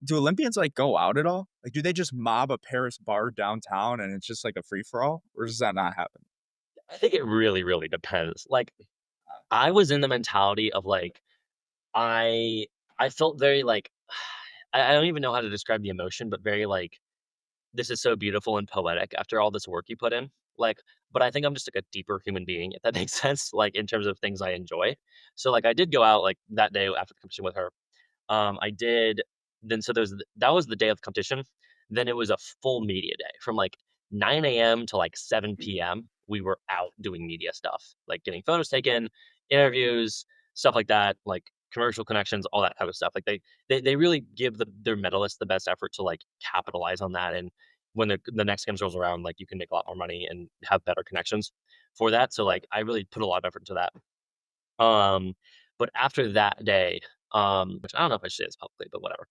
do Olympians, like, go out at all? Like, do they just mob a Paris bar downtown and it's just like a free for all, or does that not happen? I think it really, really depends. Like, I was in the mentality of, like, I I felt very, like I don't even know how to describe the emotion, but very, like, "This is so beautiful and poetic after all this work you put in." Like, but I think I'm just, like, a deeper human being, if that makes sense, like, in terms of things I enjoy. So, like, I did go out, like, that day after the competition with her. I did then so there's that was the day of the competition. Then it was a full media day from, like, 9 a.m. to, like, 7 p.m. We were out doing media stuff, like getting photos taken, interviews, stuff like that, like commercial connections, all that type of stuff. Like, they really give their medalists the best effort to, like, capitalize on that, and when the next games rolls around, like, you can make a lot more money and have better connections for that. So, like, I really put a lot of effort into that. Um, but after that day, which I don't know if I should say this publicly, but whatever.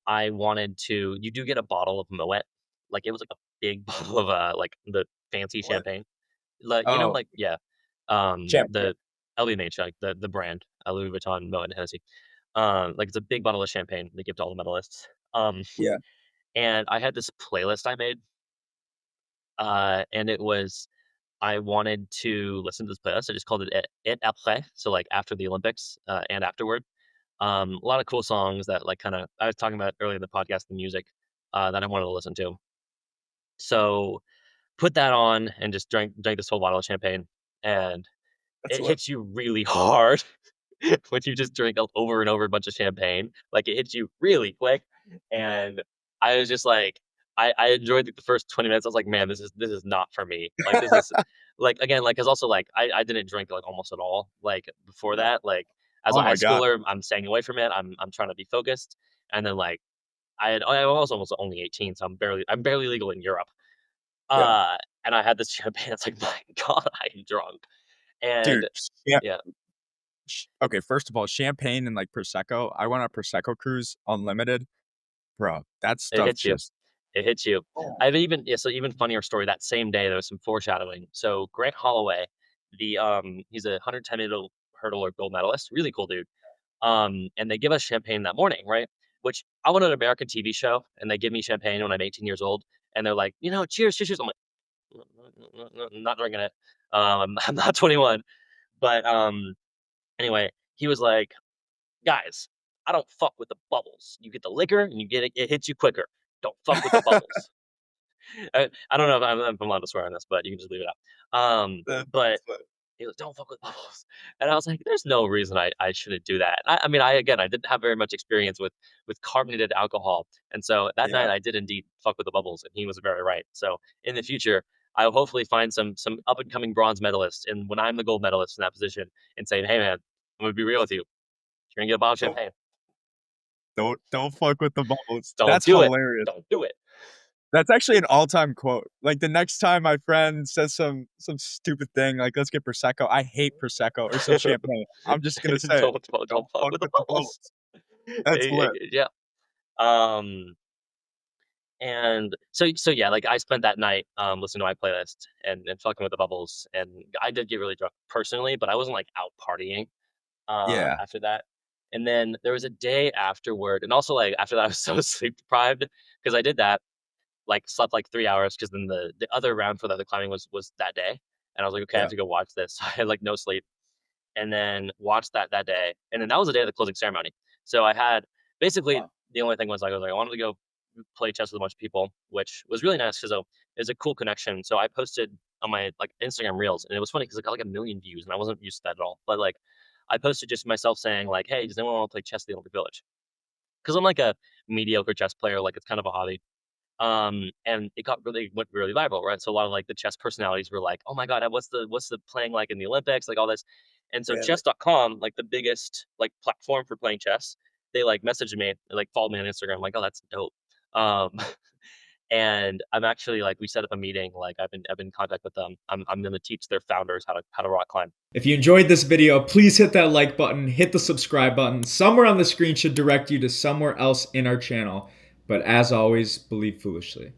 I wanted to you do get a bottle of Moet. Like, it was like a big bottle of, like, the fancy What? champagne. Like, Oh, like yeah, champagne. the LVMH, like, the brand, Louis Vuitton, Moet, and Hennessy. Like, it's a big bottle of champagne they give to all the medalists. Yeah, And I had this playlist I made, and it was I wanted to listen to this playlist. I just called it "Et Après," so, like, after the Olympics, and afterward. A lot of cool songs that, like, kinda I was talking about earlier in the podcast, the music, that I wanted to listen to. So, put that on and just drank this whole bottle of champagne, and that's it lit. hits you really hard when you just drink over and over a bunch of champagne. Like, it hits you really quick, and I was just like I enjoyed, like, the first 20 minutes. I was like, "Man, this is not for me." Like, this is like, again, like, 'cause also, like, I didn't drink, like, almost at all, like, before that. Like, as a Oh high my god. schooler, I'm staying away from it. I'm trying to be focused, and then, like, I was almost only 18, so I'm barely legal in Europe. Yeah. Uh, and I had this champagne. It's like, "My god, I'm drunk." Dude, And yeah, yeah, okay, first of all, champagne and, like, prosecco. I went on a prosecco cruise, unlimited. Bro, that it stuff hits you. just It hits you. oh, I've even yeah, so even funnier story, that same day, there was some foreshadowing. So Grant Holloway, he's a 110 hurdler gold medalist, really cool dude. And they give us champagne that morning, right? Which I want an American TV show, and they give me champagne when I'm 18 years old, and they're like, "Cheers, cheers, cheers." I'm like, "No, no, no, no, I'm not drinking it. I'm not 21." But, anyway, he was like, "Guys, I don't fuck with the bubbles. You get the liquor and it hits you quicker. Don't fuck with the bubbles." I don't know if I'm allowed to swear on this, but you can just leave it out. But that's lit. he goes, "Don't fuck with bubbles," and I was like, "There's no reason I shouldn't do that." I mean, I didn't have very much experience with carbonated alcohol, and so that Yeah. night I did indeed fuck with the bubbles, and he was very right. So in the future, I'll hopefully find some up and coming bronze medalists, and when I'm the gold medalist in that position, and say, "Hey man, I'm gonna be real with you. You're gonna get a bottle of Don't champagne. don't fuck with the bubbles. Don't That's do it. hilarious. Don't do it." That's actually an all-time quote. Like, the next time my friend says some stupid thing, like, "Let's get prosecco." I hate prosecco or some champagne. I'm just gonna say it. Don't "Don't fuck fuck with the with the bubbles. bubbles." That's lit. Yeah. Um, and so yeah, like, I spent that night, listening to my playlist and fucking with the bubbles, and I did get really drunk personally, but I wasn't, like, out partying, Yeah, after that. And then there was a day afterward, and also, like, after that, I was so sleep deprived because I did that, like, slept, like, 3 hours because then the other round for the other climbing was that day, and I was like, "Okay, I have yeah. to go watch this." So I had, like, no sleep, and then watched that day, and then that was the day of the closing ceremony. So I had basically Wow. the only thing was, like, I wanted to go play chess with a bunch of people, which was really nice because it was a cool connection. So I posted on my, like, Instagram Reels, and it was funny because it got, like, 1,000,000 views, and I wasn't used to that at all. But, like, I posted just myself saying, like, "Hey, does anyone wanna play chess at the Olympic Village?" Because 'Cause I'm, like, a mediocre chess player, like, it's kind of a hobby. And it went really viral, right? So a lot of, like, the chess personalities were like, "Oh my god, what's the playing like in the Olympics?" Like, all this. And so Yeah, chess.com, like, the biggest, like, platform for playing chess, they, like, messaged me, they, like, followed me on Instagram, like, "Oh, that's dope." Um, and I'm actually, like, we set up a meeting, like, I've been in contact with them. I'm gonna teach their founders how to rock climb. If you enjoyed this video, please hit that like button, hit the subscribe button. Somewhere on the screen should direct you to somewhere else in our channel. But as always, believe foolishly.